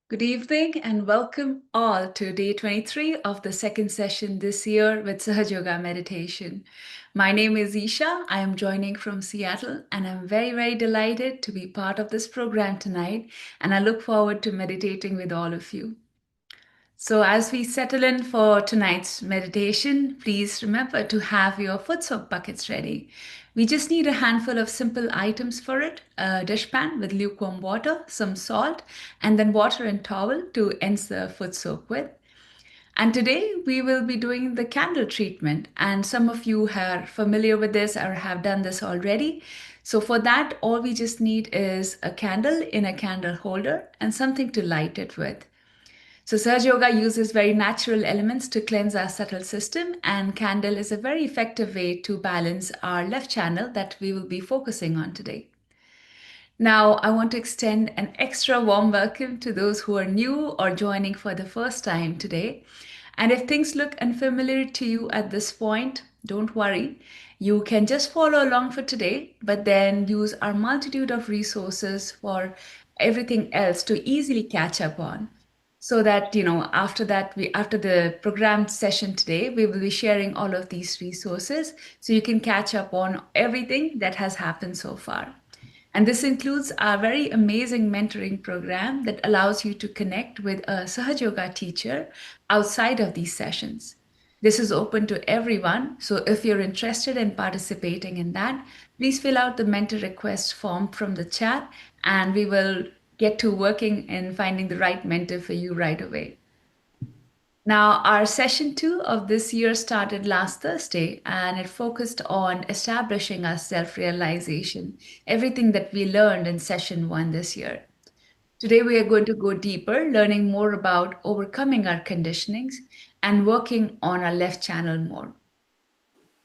Good evening and welcome all to day 23 of the second session this year with Sahaja Yoga meditation. My name is Isha. I am joining from Seattle and I'm very delighted to be part of this program tonight and I look forward to meditating with all of you. So, as we settle in for tonight's meditation, please remember to have your foot soak buckets ready. We just need a handful of simple items for it: a dishpan with lukewarm water, some salt, and then water and towel to end the foot soak with. And today we will be doing the candle treatment. And some of you are familiar with this or have done this already. So, for that, all we just need is a candle in a candle holder and something to light it with. So Sahaja Yoga uses very natural elements to cleanse our subtle system, and candle is a very effective way to balance our left channel that we will be focusing on today. Now, I want to extend an extra warm welcome to those who are new or joining for the first time today. And if things look unfamiliar to you at this point, don't worry. You can just follow along for today, but then use our multitude of resources for everything else to easily catch up on. So that, after that, after the program session today, we will be sharing all of these resources so you can catch up on everything that has happened so far. And this includes our very amazing mentoring program that allows you to connect with a Sahaja Yoga teacher outside of these sessions. This is open to everyone. So if you're interested in participating in that, please fill out the mentor request form from the chat and we will get to working in finding the right mentor for you right away. Now, our session 2 of this year started last Thursday and it focused on establishing our self realization, everything that we learned in session 1 this year. Today, we are going to go deeper, learning more about overcoming our conditionings and working on our left channel more.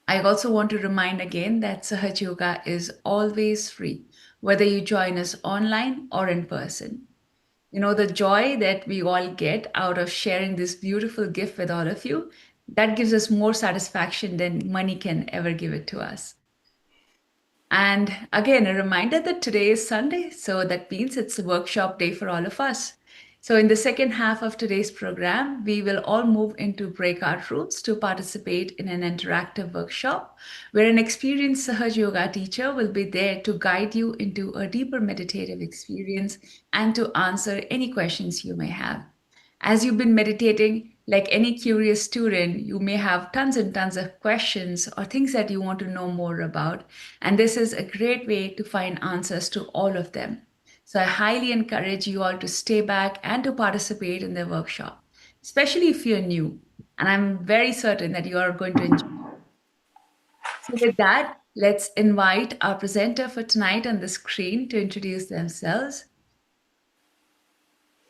I also want to remind again that Sahaja Yoga is always free, whether you join us online or in person. The joy that we all get out of sharing this beautiful gift with all of you, that gives us more satisfaction than money can ever give it to us. And again, a reminder that today is Sunday, so that means it's a workshop day for all of us. So, in the second half of today's program, we will all move into breakout rooms to participate in an interactive workshop where an experienced Sahaja Yoga teacher will be there to guide you into a deeper meditative experience and to answer any questions you may have. As you've been meditating, like any curious student, you may have tons and tons of questions or things that you want to know more about. And this is a great way to find answers to all of them. So I highly encourage you all to stay back and to participate in the workshop, especially if you're new. And I'm very certain that you are going to enjoy. So with that, let's invite our presenter for tonight on the screen to introduce themselves.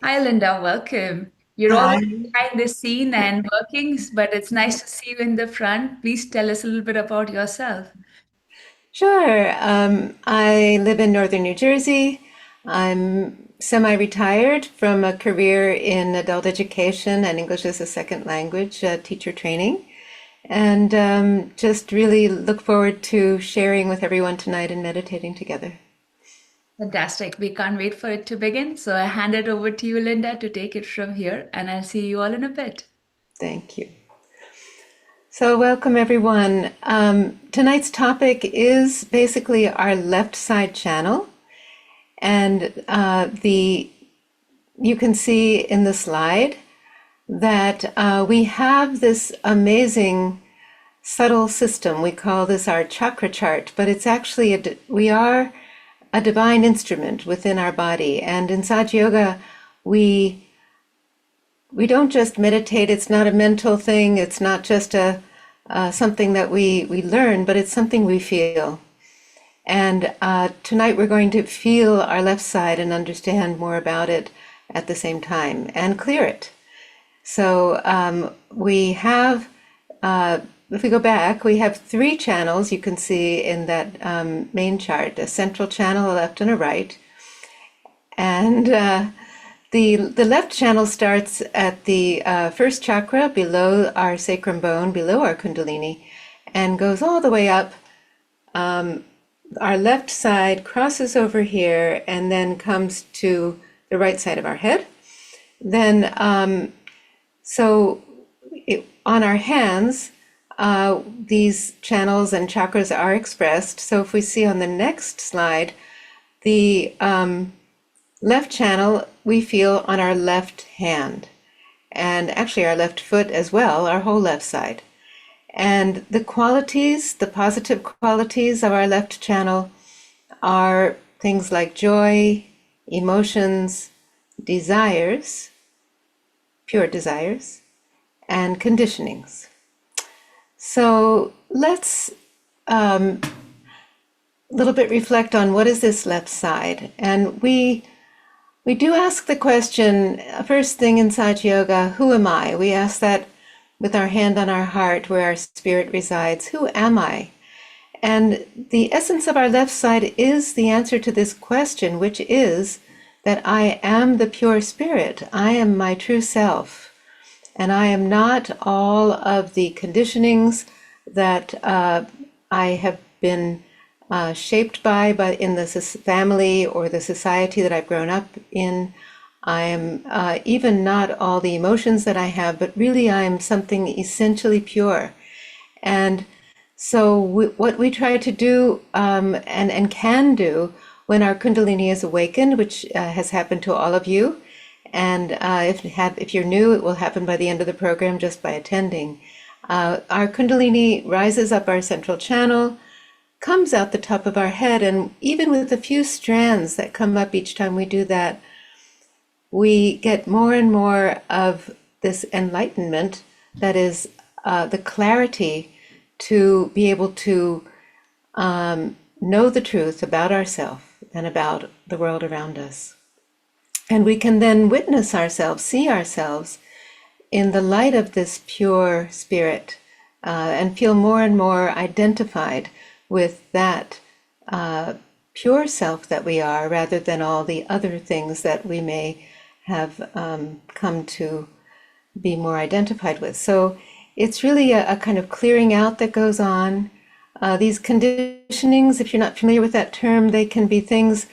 Hi, Linda. Welcome. You're always Hi. behind the scene and working, but it's nice to see you in the front. Please tell us a little bit about yourself. Sure. I live in northern New Jersey. I'm semi-retired from a career in adult education and English as a second language teacher training, and just really look forward to sharing with everyone tonight and meditating together. Fantastic. We can't wait for it to begin. So I hand it over to you, Linda, to take it from here, and I'll see you all in a bit. Thank you. So, welcome everyone. Tonight's topic is basically our left side channel, and you can see in the slide that we have this amazing subtle system. We call this our chakra chart, but it's actually we are a divine instrument within our body. And in Sahaja Yoga, we don't just meditate. It's not a mental thing. It's not just something that we learn, but it's something we feel. And tonight we're going to feel our left side and understand more about it at the same time and clear it. So we have, if we go back, we have 3 channels you can see in that main chart: a central channel, a left and a right. And the left channel starts at the first chakra below our sacrum bone, below our kundalini, and goes all the way up. Our left side crosses over here and then comes to the right side of our head. then on our hands, these channels and chakras are expressed. So if we see on the next slide, the left channel we feel on our left hand, and actually our left foot as well, our whole left side. And the qualities, the positive qualities of our left channel are things like joy, emotions, desires, pure desires, and conditionings. So let's a little bit reflect on what is this left side. And we do ask the question, first thing in Sahaja Yoga, who am I? We ask that with our hand on our heart where our spirit resides. Who am I? And the essence of our left side is the answer to this question, which is that I am the pure spirit. I am my true self. And I am not all of the conditionings that I have been shaped by in the family or the society that I've grown up in. I am even not all the emotions that I have, but really I am something essentially pure. And so what we try to do and can do when our Kundalini is awakened, which has happened to all of you, and if you're new, it will happen by the end of the program just by attending. Our Kundalini rises up our central channel, comes out the top of our head, and even with a few strands that come up each time we do that, we get more and more of this enlightenment, that is the clarity to be able to know the truth about ourselves and about the world around us. And we can then witness ourselves, see ourselves in the light of this pure spirit and feel more and more identified with that pure self that we are, rather than all the other things that we may have come to be more identified with. So it's really a kind of clearing out that goes on. These conditionings, if you're not familiar with that term, they can be things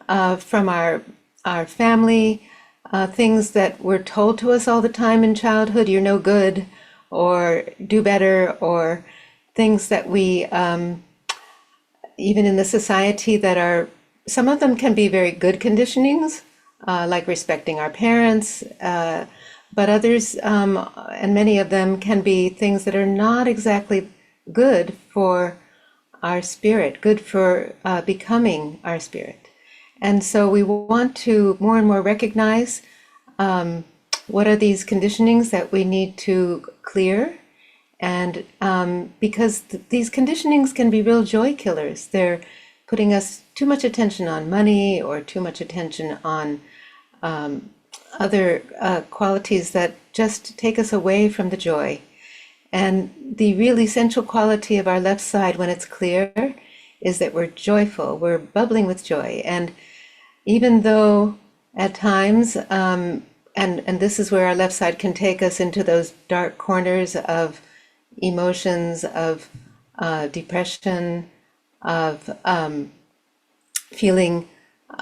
from our family, things that were told to us all the time in childhood, you're no good, or do better, or things that we, even in the society that are, some of them can be very good conditionings, like respecting our parents, but others, and many of them can be things that are not exactly good for our spirit, good for becoming our spirit. And so we want to more and more recognize what are these conditionings that we need to clear. And because these conditionings can be real joy killers. They're putting us too much attention on money or too much attention on other qualities that just take us away from the joy. And the real essential quality of our left side when it's clear is that we're joyful, we're bubbling with joy. And even though at times, and this is where our left side can take us into those dark corners of emotions, of depression, of feeling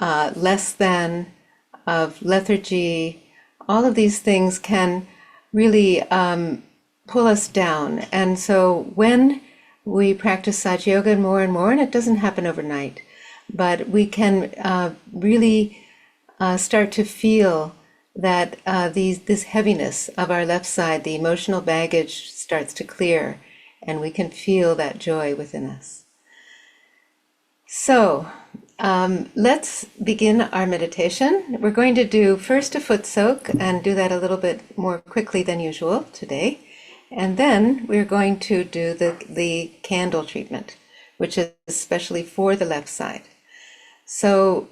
less than, of lethargy, all of these things can really pull us down. And so when we practice Sahaja Yoga more and more, and it doesn't happen overnight, but we can really start to feel that this heaviness of our left side, the emotional baggage starts to clear, and we can feel that joy within us. So let's begin our meditation. We're going to do first a foot soak and do that a little bit more quickly than usual today. And then we're going to do the candle treatment, which is especially for the left side. So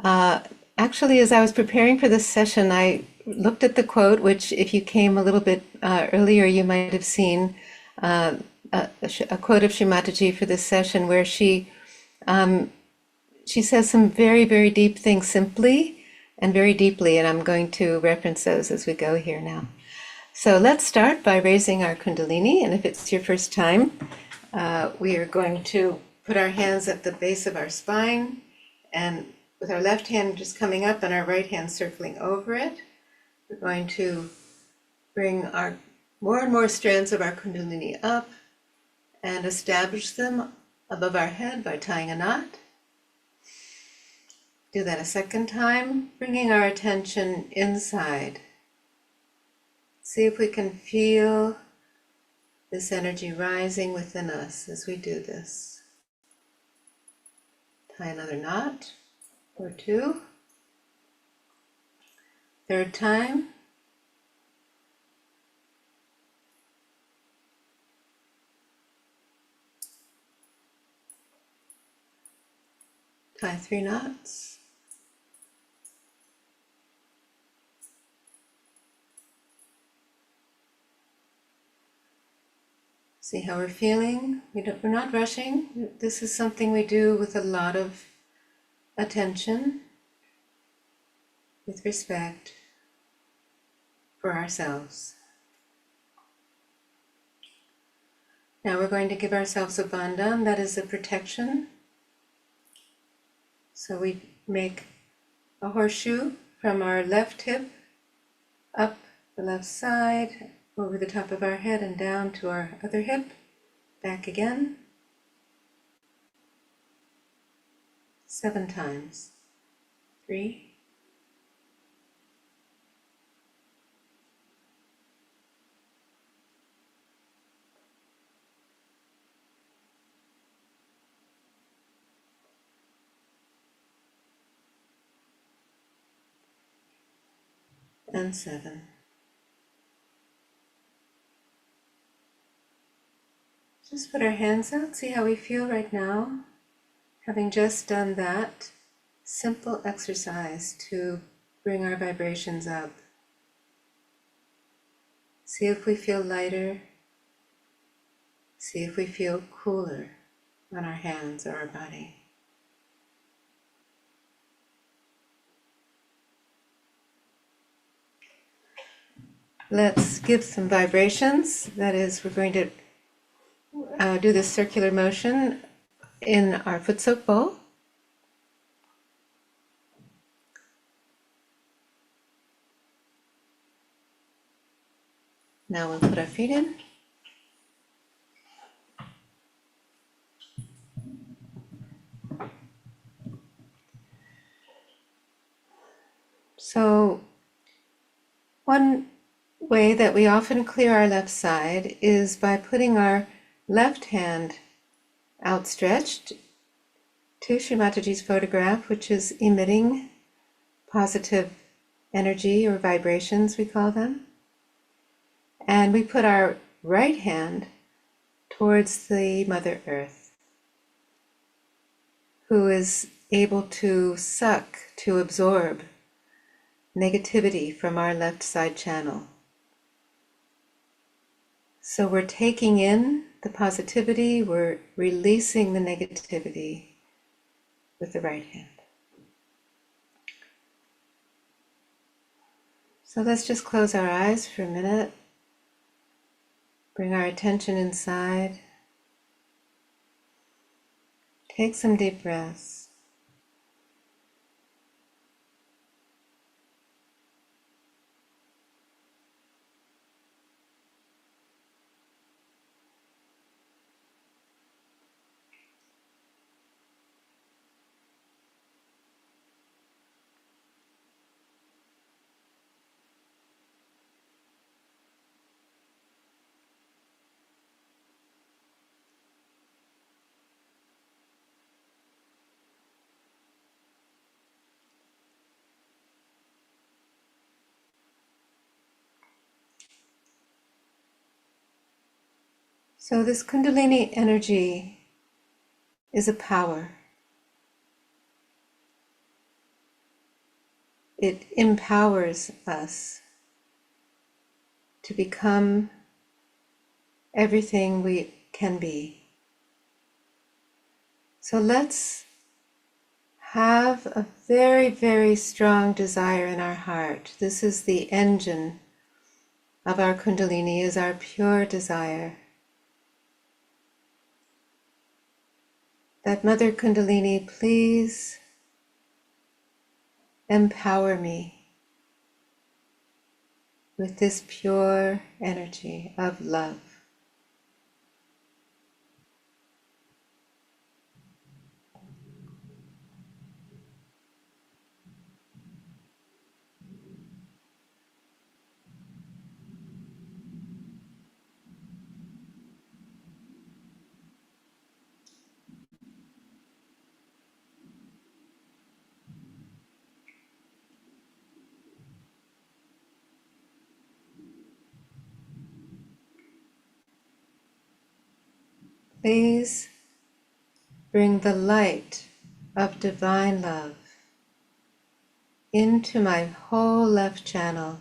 actually, as I was preparing for this session, I looked at the quote, which if you came a little bit earlier, you might have seen a quote of Shri Mataji for this session, where she says some very, very deep things simply and very deeply, and I'm going to reference those as we go here now. So let's start by raising our Kundalini, and if it's your first time, we are going to put our hands at the base of our spine, and with our left hand just coming up and our right hand circling over it, We're going to bring our more and more strands of our Kundalini up and establish them above our head by tying a knot. Do that a second time, bringing our attention inside. See if we can feel this energy rising within us as we do this. Tie another knot or two. Third time. Tie 3 knots. See how we're feeling. We're not rushing. This is something we do with a lot of attention, with respect for ourselves. Now we're going to give ourselves a bandhan, that is a protection. So we make a horseshoe from our left hip up the left side, over the top of our head and down to our other hip, back again. 7 times. 3, and 7. Just put our hands out, see how we feel right now, having just done that simple exercise to bring our vibrations up. See if we feel lighter, see if we feel cooler on our hands or our body. Let's give some vibrations. That is, we're going to do this circular motion in our foot soak bowl. Now we'll put our feet in. So one way that we often clear our left side is by putting our left hand outstretched to Shri Mataji's photograph, which is emitting positive energy or vibrations, we call them. And we put our right hand towards the Mother Earth, who is able to suck, to absorb negativity from our left side channel. So we're taking in the positivity, we're releasing the negativity with the right hand. So let's just close our eyes for a minute. Bring our attention inside. Take some deep breaths. So this Kundalini energy is a power. It empowers us to become everything we can be. So let's have a very, very strong desire in our heart. This is the engine of our Kundalini, is our pure desire. That Mother Kundalini, please empower me with this pure energy of love. Please bring the light of divine love into my whole left channel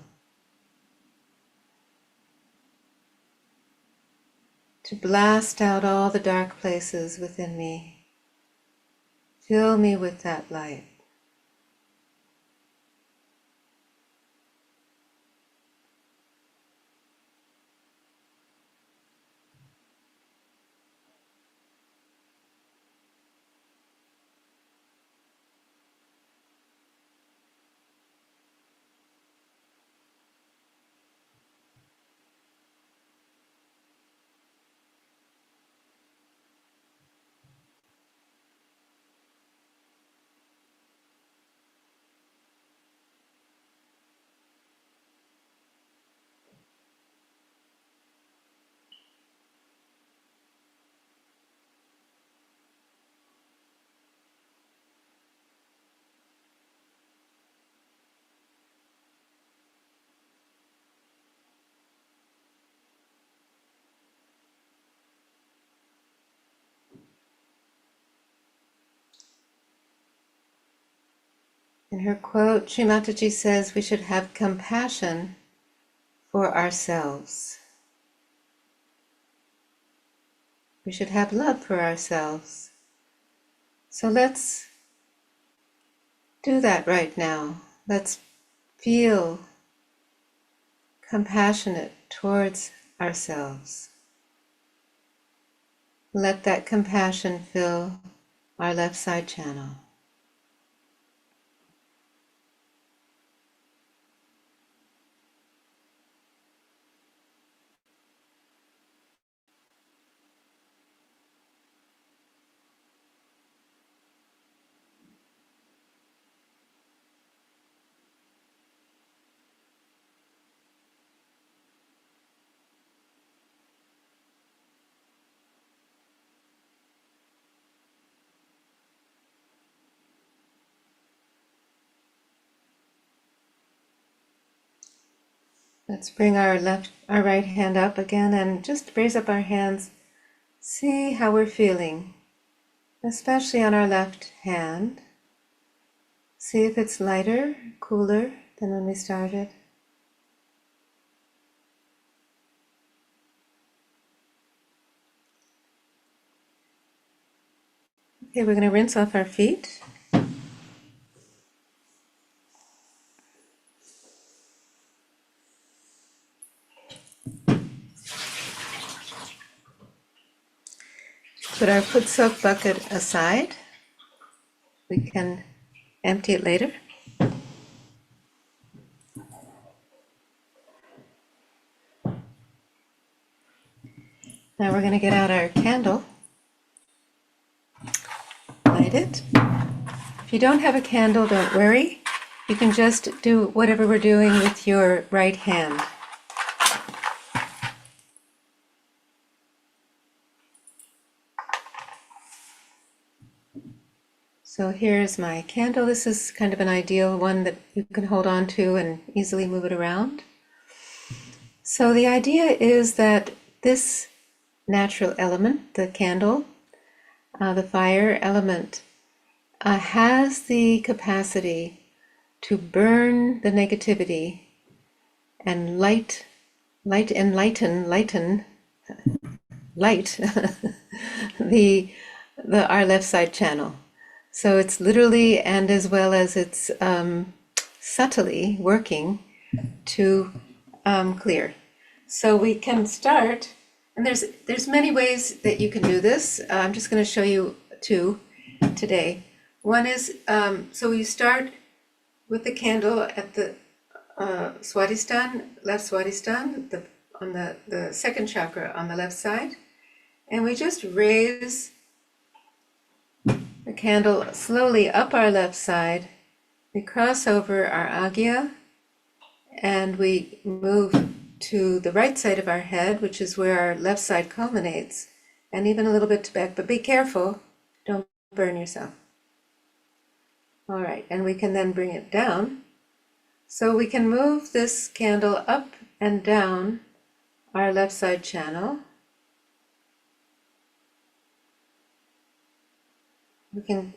to blast out all the dark places within me. Fill me with that light. In her quote, Shri Mataji says we should have compassion for ourselves. We should have love for ourselves. So let's do that right now. Let's feel compassionate towards ourselves. Let that compassion fill our left side channel. Let's bring our right hand up again and just raise up our hands. See how we're feeling, especially on our left hand. See if it's lighter, cooler than when we started. Okay, we're going to rinse off our feet. Put our foot soak bucket aside. We can empty it later. Now we're going to get out our candle. Light it. If you don't have a candle, don't worry. You can just do whatever we're doing with your right hand. So here's my candle. This is kind of an ideal one that you can hold on to and easily move it around. So the idea is that this natural element, the candle, the fire element, has the capacity to burn the negativity and light the our left side channel. So it's literally and as well as it's subtly working to clear. So we can start, and there's many ways that you can do this. I'm just going to show you two today. One is so you start with the candle at the Swadhisthana, left Swadhisthana, on the second chakra on the left side. And we just raise the candle slowly up our left side. We cross over our agya and we move to the right side of our head, which is where our left side culminates, and even a little bit back, but be careful, don't burn yourself. All right, and we can then bring it down. So we can move this candle up and down our left side channel. We can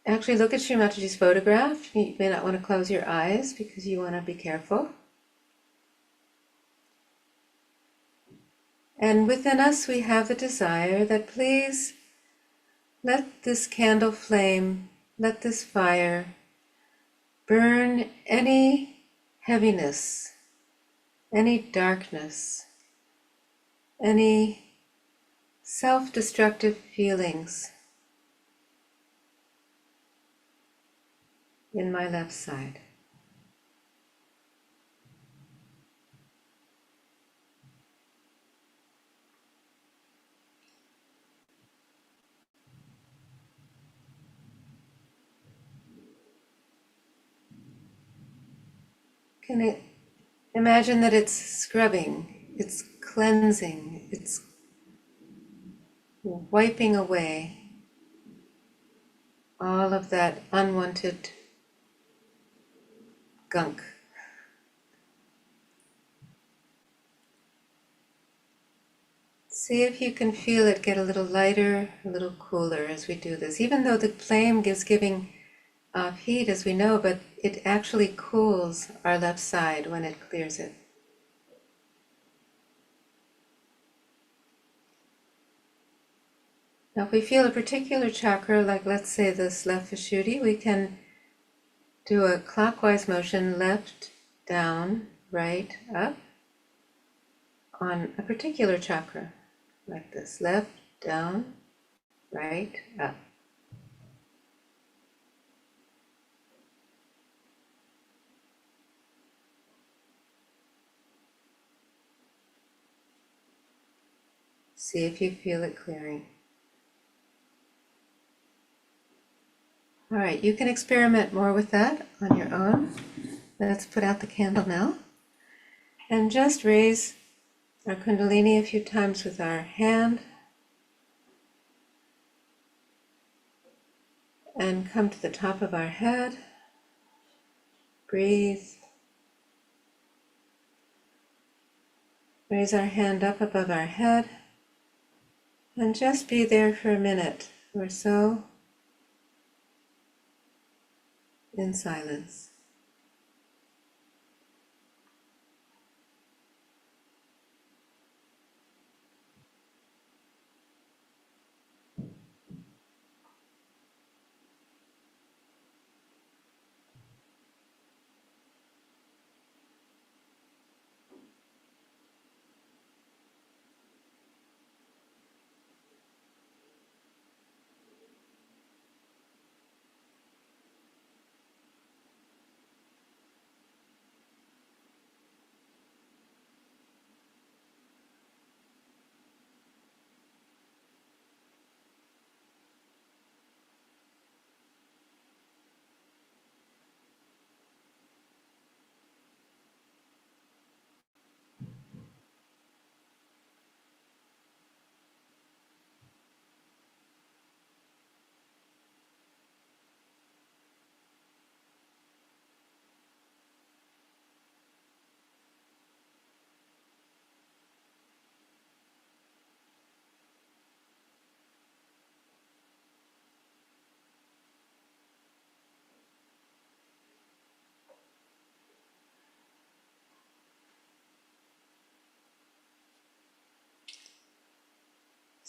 actually look at Shri Mataji's photograph. You may not want to close your eyes because you want to be careful. And within us we have the desire that please let this candle flame, let this fire burn any heaviness, any darkness, any self-destructive feelings in my left side. Can it imagine that it's scrubbing, it's cleansing, it's wiping away all of that unwanted gunk. See if you can feel it get a little lighter, a little cooler as we do this. Even though the flame is giving off heat, as we know, but it actually cools our left side when it clears it. Now if we feel a particular chakra, like let's say this left Vishuddhi, we can do a clockwise motion, left, down, right, up, on a particular chakra, like this, left, down, right, up. See if you feel it clearing. All right, you can experiment more with that on your own. Let's put out the candle now and just raise our Kundalini a few times with our hand and come to the top of our head. Breathe. Raise our hand up above our head and just be there for a minute or so in silence.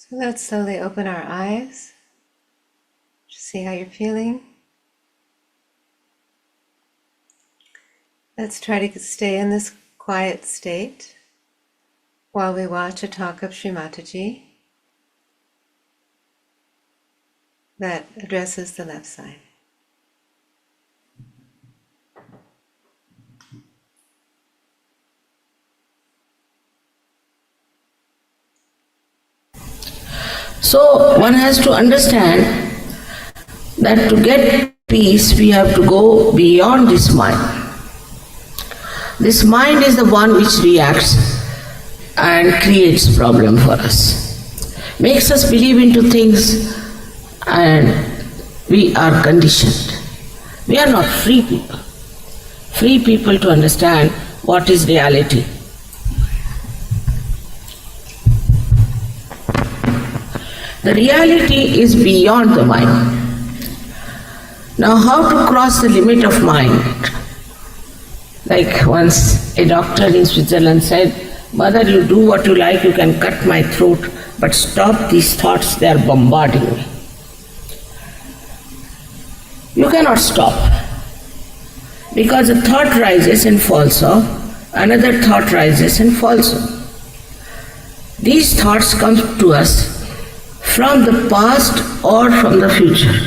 So let's slowly open our eyes. Just see how you're feeling. Let's try to stay in this quiet state while we watch a talk of Shri Mataji that addresses the left side. So one has to understand that to get peace, we have to go beyond this mind. This mind is the one which reacts and creates problem for us, makes us believe into things, and we are conditioned. We are not free people. Free people to understand what is reality. The reality is beyond the mind. Now, how to cross the limit of mind? Like once a doctor in Switzerland said, "Mother, you do what you like, you can cut my throat, but stop these thoughts, they are bombarding me." You cannot stop. Because a thought rises and falls off, another thought rises and falls off. These thoughts come to us from the past or from the future.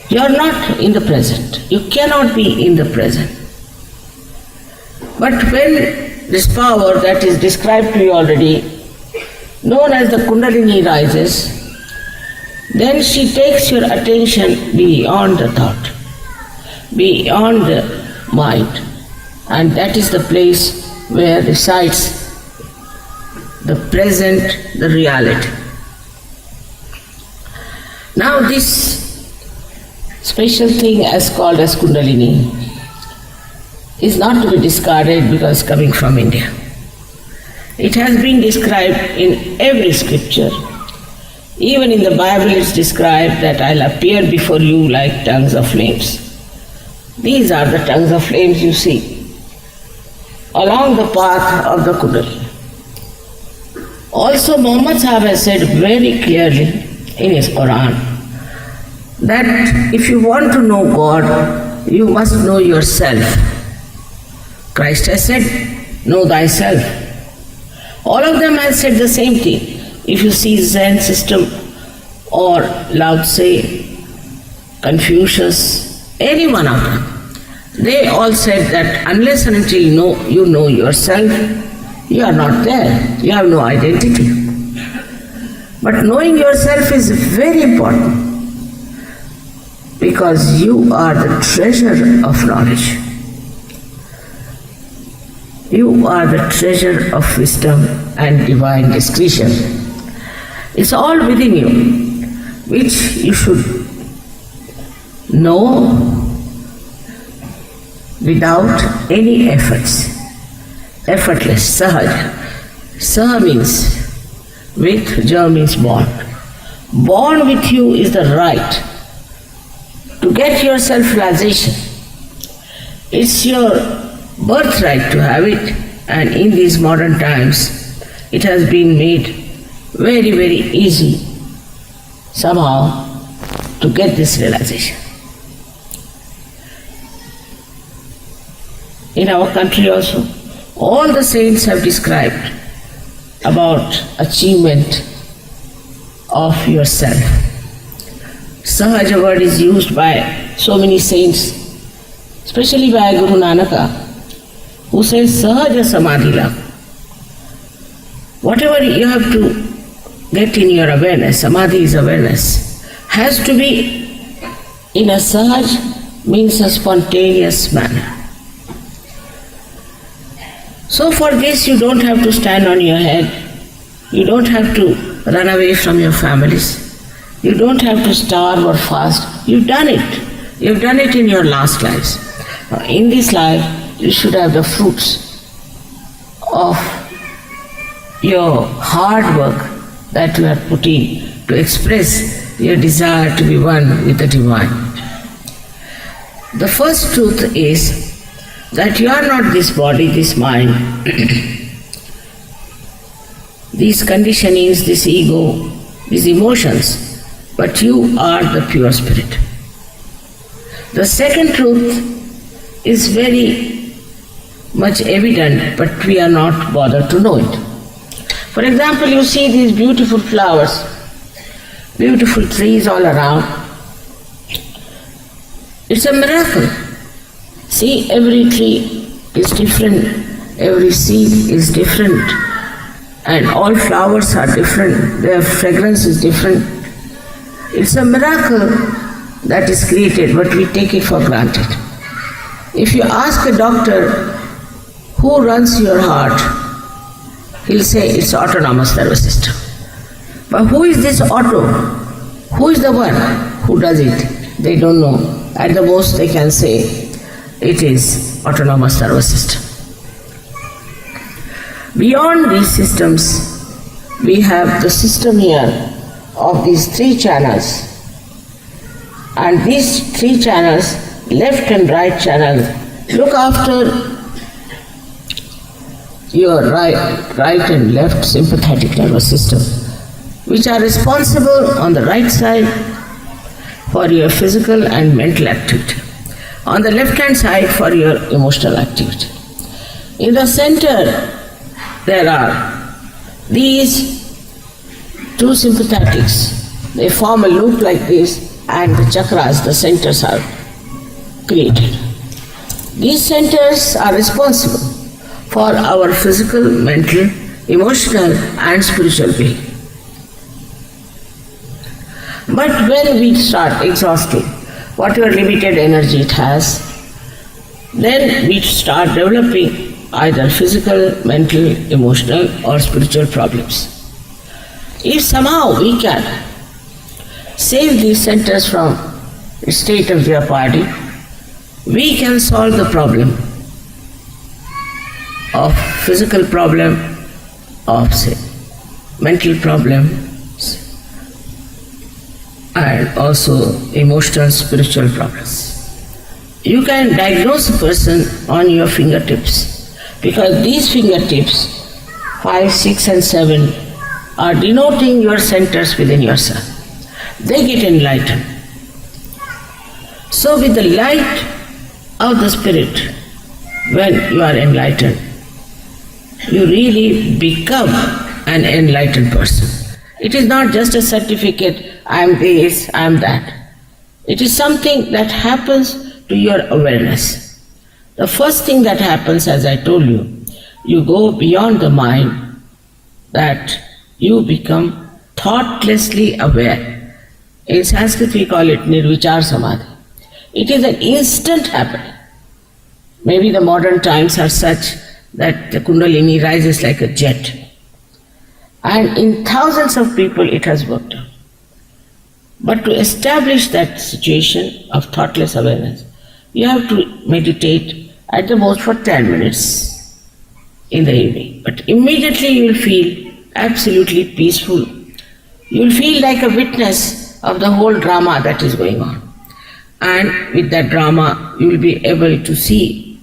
You are not in the present. You cannot be in the present. But when this power that is described to you already, known as the Kundalini, rises, then she takes your attention beyond the thought, beyond the mind, and that is the place where resides the present, the reality. Now this special thing as called as Kundalini is not to be discarded because coming from India. It has been described in every scripture. Even in the Bible it's described that I'll appear before you like tongues of flames. These are the tongues of flames you see along the path of the Kundalini. Also Muhammad Sahib has said very clearly in his Quran that if you want to know God, you must know yourself. Christ has said, know thyself. All of them have said the same thing. If you see Zen system or Lao Tse, Confucius, any one of them, they all said that unless and until you know yourself, you are not there. You have no identity. But knowing yourself is very important because you are the treasure of knowledge. You are the treasure of wisdom and divine discretion. It's all within you, which you should know without any efforts. Effortless, Sahaja. Saha means with, Ja means born. Born with you is the right to get your self-realization. It's your birthright to have it, and in these modern times it has been made very, very easy somehow to get this realization. In our country also, all the saints have described about achievement of yourself. Sahaja word is used by so many saints, especially by Guru Nanaka, who says Sahaja Samadhi Lav. Whatever you have to get in your awareness, Samadhi is awareness, has to be in a Sahaj, means a spontaneous manner. So for this you don't have to stand on your head, you don't have to run away from your families, you don't have to starve or fast. You've done it. You've done it in your last lives. Now, in this life, you should have the fruits of your hard work that you have put in to express your desire to be one with the Divine. The first truth is that you are not this body, this mind, these conditionings, this ego, these emotions, but you are the pure spirit. The second truth is very much evident, but we are not bothered to know it. For example, you see these beautiful flowers, beautiful trees all around. It's a miracle. See, every tree is different, every seed is different, and all flowers are different, their fragrance is different. It's a miracle that is created, but we take it for granted. If you ask a doctor who runs your heart, he'll say it's autonomous nervous system. But who is this auto? Who is the one who does it? They don't know. At the most they can say it is autonomous nervous system. Beyond these systems, we have the system here of these three channels. And these three channels, left and right channel, look after your right and left sympathetic nervous system, which are responsible on the right side for your physical and mental activity, on the left hand side for your emotional activity. In the center, there are these two sympathetics. They form a loop like this, and the chakras, the centers, are created. These centers are responsible for our physical, mental, emotional, and spiritual being. But when we start exhausting whatever limited energy it has, then we start developing either physical, mental, emotional, or spiritual problems. If somehow we can save these centers from a state of jeopardy, we can solve the problem of physical problem, of say, mental problems, and also emotional, spiritual problems. You can diagnose a person on your fingertips, because these fingertips, 5, 6, and 7, are denoting your centers within yourself. They get enlightened. So with the light of the Spirit, when you are enlightened, you really become an enlightened person. It is not just a certificate, I am this, I am that. It is something that happens to your awareness. The first thing that happens, as I told you, you go beyond the mind, that you become thoughtlessly aware. In Sanskrit we call it Nirvichar Samadhi. It is an instant happening. Maybe the modern times are such that the Kundalini rises like a jet. And in thousands of people it has worked out. But to establish that situation of thoughtless awareness, you have to meditate at the most for 10 minutes in the evening. But immediately you will feel absolutely peaceful. You will feel like a witness of the whole drama that is going on. And with that drama, you will be able to see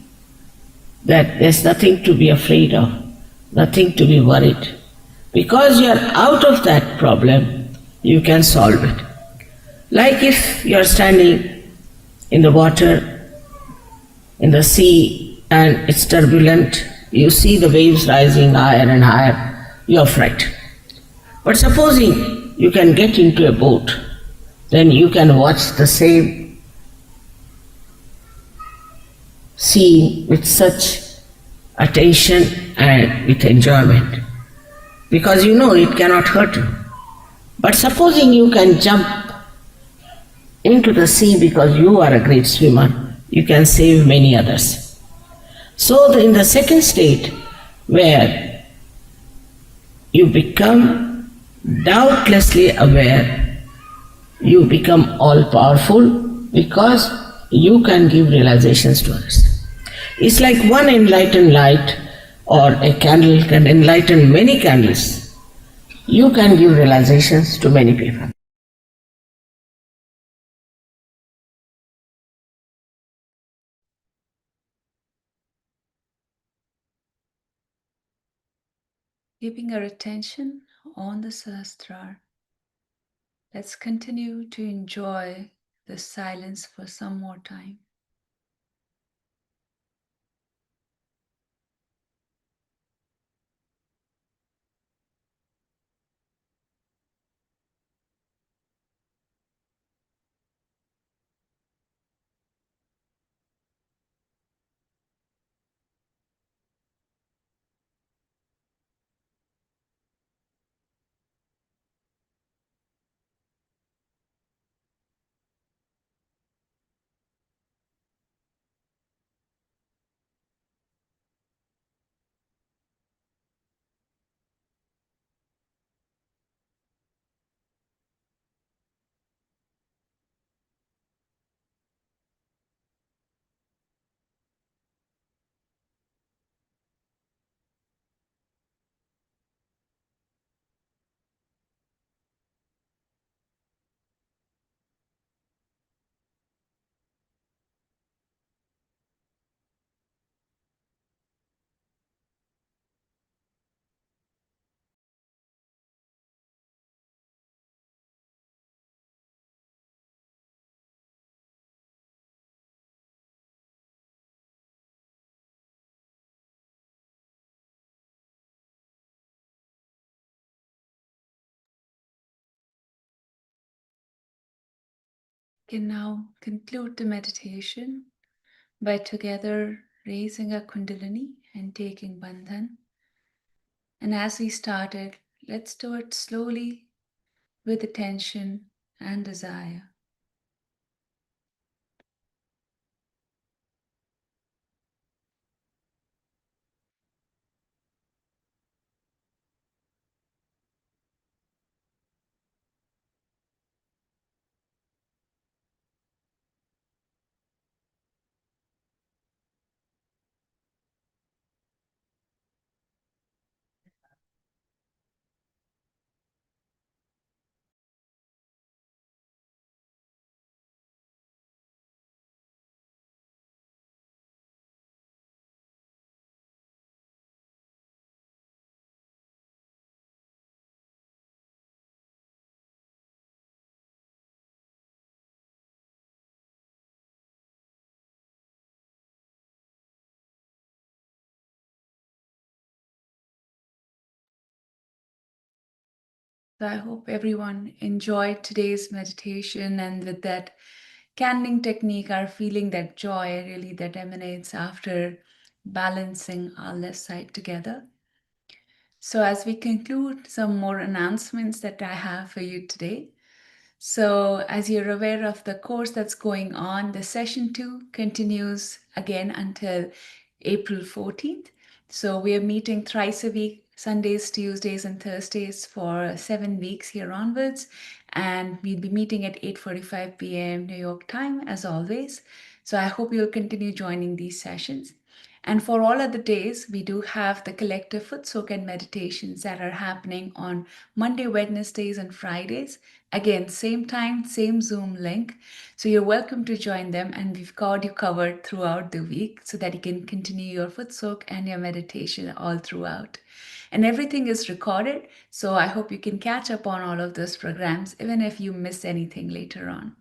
that there's nothing to be afraid of, nothing to be worried. Because you are out of that problem, you can solve it. Like if you are standing in the water, in the sea, and it's turbulent, you see the waves rising higher and higher, you are frightened. But supposing you can get into a boat, then you can watch the same scene with such attention and with enjoyment, because you know it cannot hurt you. But supposing you can jump into the sea because you are a great swimmer, you can save many others. So in the second state, where you become doubtlessly aware, you become all-powerful because you can give realizations to others. It's like one enlightened light or a candle can enlighten many candles. You can give realizations to many people. Keeping our attention on the Sahasrara, let's continue to enjoy the silence for some more time. Can now conclude the meditation by together raising a Kundalini and taking Bandhan. And as we started, let's do it slowly with attention and desire. So I hope everyone enjoyed today's meditation, and with that canning technique are feeling that joy really that emanates after balancing our left side together. So as we conclude, some more announcements that I have for you today. So as you're aware of the course that's going on, the session 2 continues again until April 14th. So we are meeting thrice a week, Sundays, Tuesdays, and Thursdays for 7 weeks here onwards. And we'll be meeting at 8:45 p.m. New York time, as always. So I hope you'll continue joining these sessions. And for all other days, we do have the collective foot soak and meditations that are happening on Monday, Wednesdays, and Fridays. Again, same time, same Zoom link. So you're welcome to join them, and we've got you covered throughout the week so that you can continue your foot soak and your meditation all throughout. And everything is recorded, so I hope you can catch up on all of those programs, even if you miss anything later on.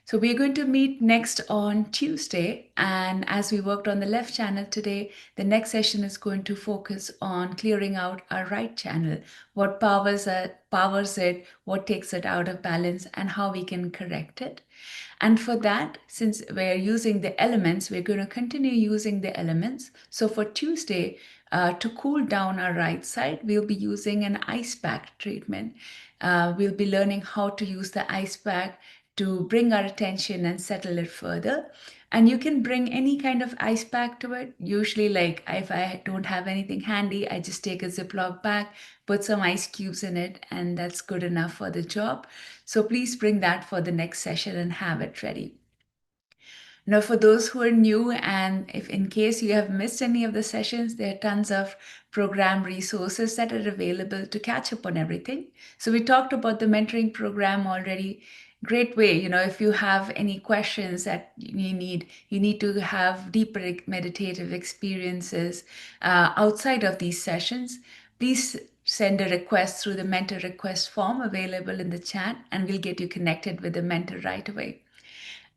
So we're going to meet next on Tuesday. And as we worked on the left channel today, the next session is going to focus on clearing out our right channel, what powers it, what takes it out of balance, and how we can correct it. And for that, since we're using the elements, we're going to continue using the elements. So for Tuesday, to cool down our right side, we'll be using an ice pack treatment. We'll be learning how to use the ice pack to bring our attention and settle it further. And you can bring any kind of ice pack to it. Usually, like if I don't have anything handy, I just take a Ziploc bag, put some ice cubes in it, and that's good enough for the job. So please bring that for the next session and have it ready. Now, for those who are new, and if in case you have missed any of the sessions, there are tons of program resources that are available to catch up on everything. So we talked about the mentoring program already. Great way, if you have any questions that you need to have deeper meditative experiences outside of these sessions, please send a request through the mentor request form available in the chat, and we'll get you connected with the mentor right away.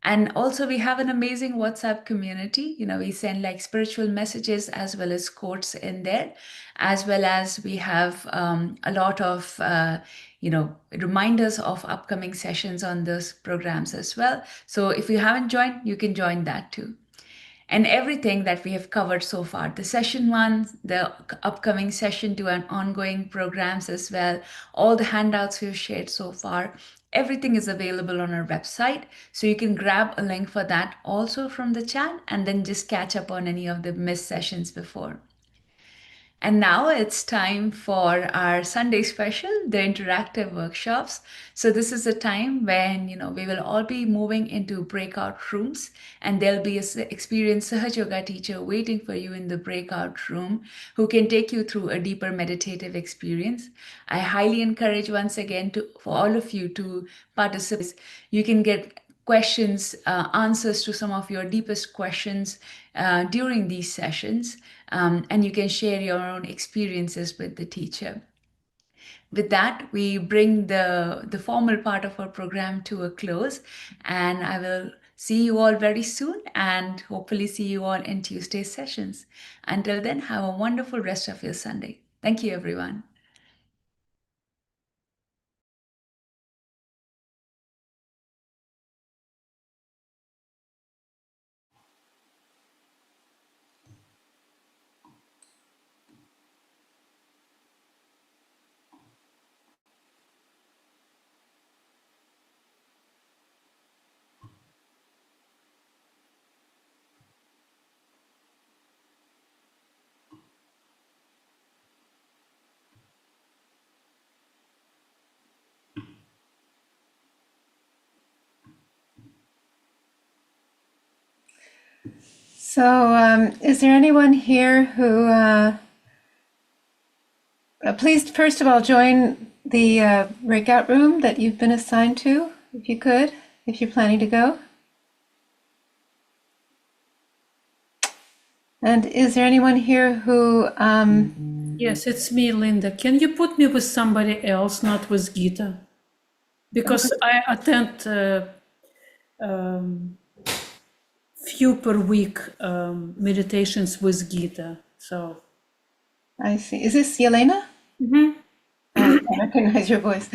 And also, we have an amazing WhatsApp community. We send like spiritual messages as well as quotes in there, as well as we have a lot of, reminders of upcoming sessions on those programs as well. So if you haven't joined, you can join that too. And everything that we have covered so far, the session 1, the upcoming session 2, and ongoing programs as well, all the handouts we've shared so far, everything is available on our website. So you can grab a link for that also from the chat and then just catch up on any of the missed sessions before. And now it's time for our Sunday special, the interactive workshops. So this is a time when, we will all be moving into breakout rooms, and there'll be an experienced Sahaja Yoga teacher waiting for you in the breakout room who can take you through a deeper meditative experience. I highly encourage once again for all of you to participate. You can get questions, answers to some of your deepest questions during these sessions, and you can share your own experiences with the teacher. With that, we bring the formal part of our program to a close, and I will see you all very soon and hopefully see you all in Tuesday's sessions. Until then, have a wonderful rest of your Sunday. Thank you, everyone. So, is there anyone here who, please, first of all, join the breakout room that you've been assigned to, if you could, if you're planning to go? And is there anyone here who, Yes, it's me, Linda. Can you put me with somebody else, not with Gita? Because I attend few per week meditations with Gita. So I see, is this Yelena? I recognize your voice.